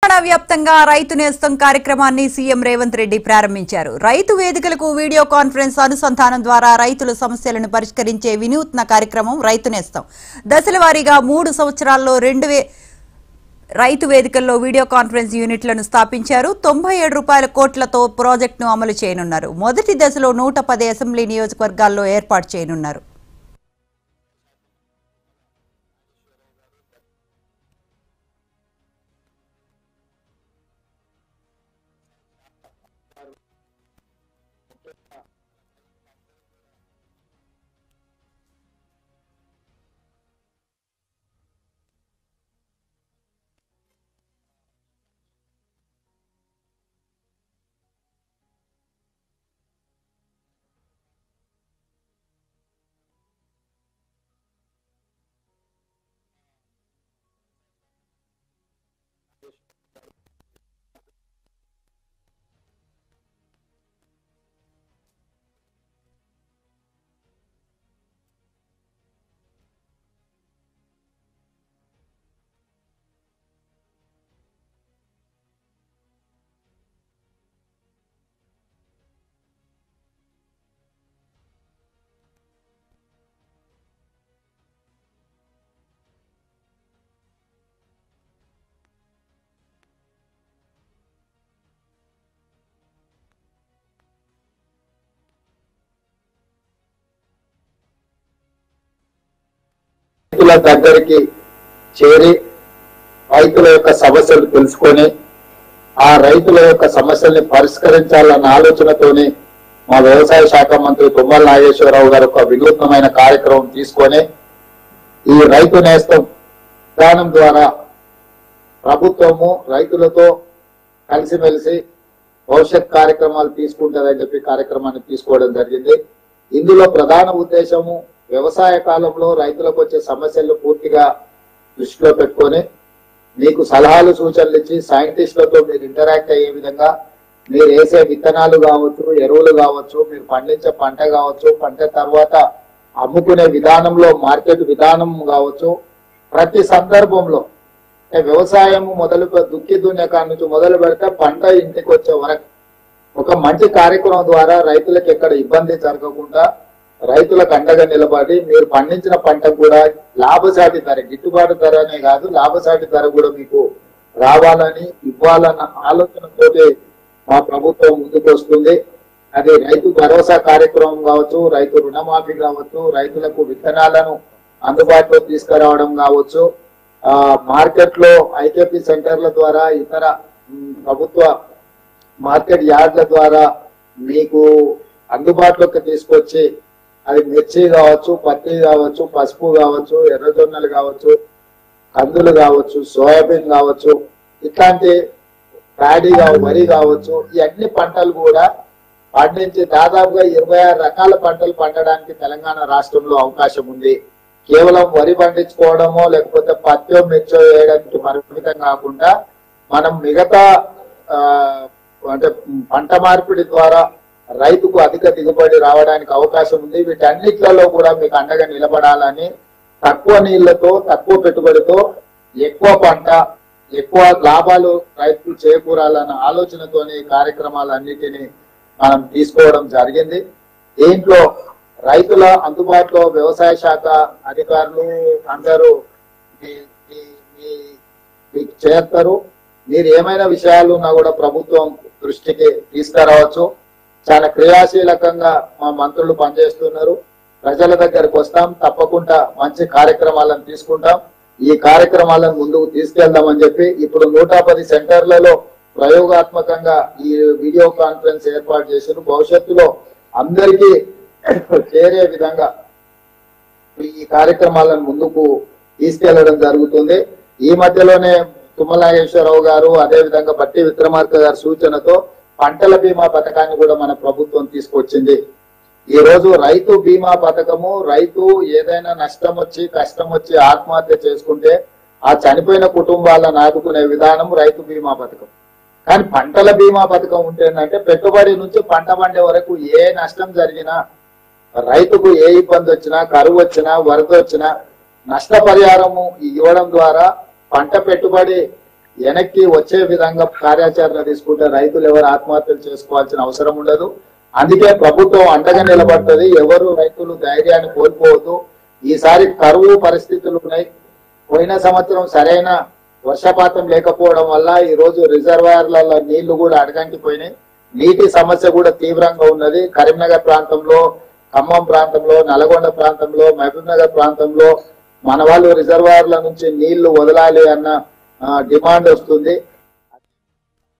తెలంగాణ వ్యాప్తంగా రైతు నేస్తం కార్యక్రమాన్ని సీఎం రేవంత్ రెడ్డి ప్రారంభించారు. రైతు వేదికలకు వీడియో కాన్ఫరెన్స్ అనుసంధానం ద్వారా రైతుల సమస్యలను పరిష్కరించే వినూత్న కార్యక్రమం రైతు నేస్తం. దశలవారీగా 3 సంవత్సరాల్లో 2 రైతు వేదికల్లో వీడియో కాన్ఫరెన్స్ యూనిట్లను స్థాపించారు. 97 కోట్లతో ప్రాజెక్టును అమలు చేయనున్నారు. మొదటి దశలో 110 అసెంబ్లీ నియోజకవర్గాల్లో ఏర్పాటు చేయనున్నారు. రైతుల దగ్గరికి చేరి రైతుల యొక్క సమస్యలు తెలుసుకొని ఆ రైతుల యొక్క సమస్యల్ని పరిష్కరించాలన్న ఆలోచనతోనే మా వ్యవసాయ శాఖ మంత్రి తుమ్మల నాగేశ్వరరావు గారు ఒక వినూత్నమైన కార్యక్రమం తీసుకొని ఈ రైతు నేస్తం విధానం ద్వారా ప్రభుత్వము రైతులతో కలిసిమెలిసి భవిష్యత్ కార్యక్రమాలు తీసుకుంటుందని చెప్పి కార్యక్రమాన్ని తీసుకోవడం జరిగింది. ఇందులో ప్రధాన ఉద్దేశము వ్యవసాయ కాలంలో రైతులకు వచ్చే సమస్యలను పూర్తిగా దృష్టిలో పెట్టుకొని మీకు సలహాలు సూచనలు ఇచ్చి సైంటిస్టులతో మీరు ఇంటరాక్ట్ అయ్యే విధంగా మీరు వేసే విత్తనాలు కావచ్చు, ఎరువులు కావచ్చు, మీరు పండించే పంట కావచ్చు, పంట తర్వాత అమ్ముకునే విధానంలో మార్కెట్ విధానం కావచ్చు, ప్రతి సందర్భంలో వ్యవసాయం దుక్కి దున్నే కాడ నుంచి మొదలు పెడితే పంట ఇంటికి వచ్చే వరకు ఒక మంచి కార్యక్రమం ద్వారా రైతులకు ఎక్కడ ఇబ్బంది జరగకుండా రైతులకు అండగా నిలబడి మీరు పండించిన పంట కూడా లాభసాటి ధర, గిట్టుబాటు ధరనే కాదు లాభసాటి ధర కూడా మీకు రావాలని ఇవ్వాలన్న ఆలోచనతోటి మా ప్రభుత్వం ముందుకు వస్తుంది. అది రైతు భరోసా కార్యక్రమం కావచ్చు, రైతు రుణమాఫీ కావచ్చు, రైతులకు విత్తనాలను అందుబాటులో తీసుకురావడం కావచ్చు, మార్కెట్ లో ఐకేపీ సెంటర్ల ద్వారా ఇతర ప్రభుత్వ మార్కెట్ యార్డ్ల ద్వారా మీకు అందుబాటులోకి తీసుకొచ్చి అది మిర్చి కావచ్చు, పత్తి కావచ్చు, పసుపు కావచ్చు, ఎర్రజొన్నలు కావచ్చు, కందులు కావచ్చు, సోయాబీన్ కావచ్చు, ఇట్లాంటి ప్యాడీ వరి కావచ్చు, ఈ అన్ని పంటలు కూడా పండించి దాదాపుగా 26 రకాల పంటలు పండడానికి తెలంగాణ రాష్ట్రంలో అవకాశం ఉంది. కేవలం వరి పండించుకోవడమో లేకపోతే పత్తో మిర్చో వేయడానికి పరిమితం కాకుండా మనం మిగతా అంటే పంట మార్పిడి ద్వారా రైతుకు అధిక దిగుబడి రావడానికి అవకాశం ఉంది. వీటన్నిట్లలో కూడా మీకు అండగా నిలబడాలని తక్కువ నీళ్లతో తక్కువ పెట్టుబడితో ఎక్కువ పంట ఎక్కువ లాభాలు రైతులు చేకూరాలన్న ఆలోచనతోని ఈ కార్యక్రమాలన్నిటినీ మనం తీసుకోవడం జరిగింది. దీంట్లో రైతుల అందుబాటులో వ్యవసాయ శాఖ అధికారులు అందరూ మీకు చేస్తారు. మీరు ఏమైనా విషయాలు ఉన్నా కూడా ప్రభుత్వం దృష్టికి తీసుకురావచ్చు. చాలా క్రియాశీలకంగా మా మంత్రులు పనిచేస్తున్నారు. ప్రజల దగ్గరకు వస్తాం, తప్పకుండా మంచి కార్యక్రమాలను తీసుకుంటాం. ఈ కార్యక్రమాలను ముందుకు తీసుకెళ్దామని చెప్పి ఇప్పుడు 110 సెంటర్లలో ప్రయోగాత్మకంగా ఈ వీడియో కాన్ఫరెన్స్ ఏర్పాటు చేశారు. భవిష్యత్తులో అందరికీ చేరే విధంగా ఈ కార్యక్రమాలను ముందుకు తీసుకెళ్లడం జరుగుతుంది. ఈ మధ్యలోనే తుమ్మల నాగేశ్వరరావు గారు అదే విధంగా బట్టి విక్రమార్క గారి సూచనతో పంటల బీమా పథకాన్ని కూడా మన ప్రభుత్వం తీసుకొచ్చింది. ఈ రోజు రైతు బీమా పథకము, రైతు ఏదైనా నష్టం వచ్చి కష్టం వచ్చి ఆత్మహత్య చేసుకుంటే ఆ చనిపోయిన కుటుంబాలను ఆదుకునే విధానం రైతు బీమా పథకం. కానీ పంటల బీమా పథకం ఉంటేందంటే పెట్టుబడి నుంచి పంట పండే వరకు ఏ నష్టం జరిగినా రైతుకు ఏ ఇబ్బంది వచ్చినా, కరువు వచ్చినా, వరద వచ్చినా నష్టపరిహారము ఇవ్వడం ద్వారా పంట పెట్టుబడి వెనక్కి వచ్చే విధంగా కార్యాచరణ తీసుకుంటే రైతులు ఎవరు ఆత్మహత్యలు చేసుకోవాల్సిన అవసరం ఉండదు. అందుకే ప్రభుత్వం అండగా నిలబడుతుంది. ఎవరు రైతులు ధైర్యాన్ని కోల్పోవద్దు. ఈసారి కరువు పరిస్థితులు ఉన్నాయి. పోయిన సంవత్సరం సరైన వర్షపాతం లేకపోవడం వల్ల ఈ రోజు రిజర్వాయర్లలో నీళ్లు కూడా అడగంటిపోయినాయి. నీటి సమస్య కూడా తీవ్రంగా ఉన్నది. కరీంనగర్ ప్రాంతంలో, ఖమ్మం ప్రాంతంలో, నల్గొండ ప్రాంతంలో, మహబూబ్ నగర్ ప్రాంతంలో మన వాళ్ళు రిజర్వాయర్ల నుంచి నీళ్లు వదలాలి అన్న డిమాండ్ వస్తుంది.